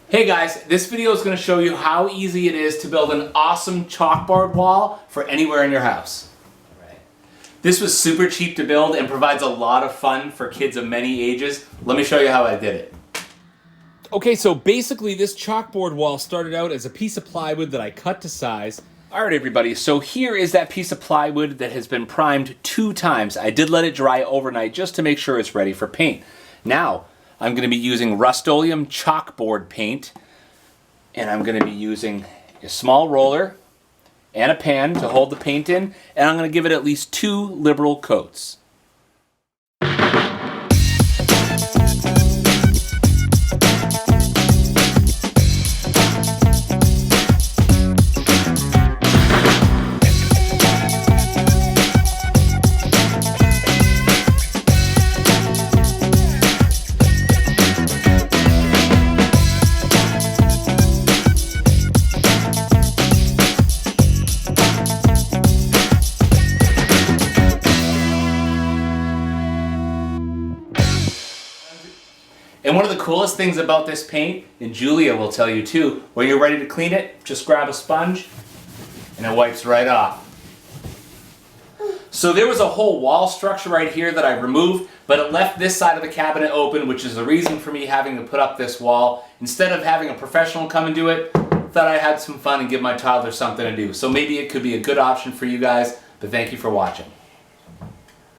Hey guys, this video is going to show you how easy it is to build an awesome chalkboard wall for anywhere in your house. This was super cheap to build and provides a lot of fun for kids of many ages. Let me show you how I did it. Okay, so basically this chalkboard wall started out as a piece of plywood that I cut to size. Alright everybody, so here is that piece of plywood that has been primed 2 times. I did let it dry overnight just to make sure it's ready for paint. Now, I'm going to be using RUST-OLEUM chalkboard paint, and I'm going to be using a small roller and a pan to hold the paint in, and I'm going to give it at least 2 liberal coats. And one of the coolest things about this paint, and Julia will tell you too, when you're ready to clean it, just grab a sponge and it wipes right off. So there was a whole wall structure right here that I removed, but it left this side of the cabinet open, which is the reason for me having to put up this wall. Instead of having a professional come and do it, thought I had some fun and give my toddler something to do. So maybe it could be a good option for you guys, but thank you for watching.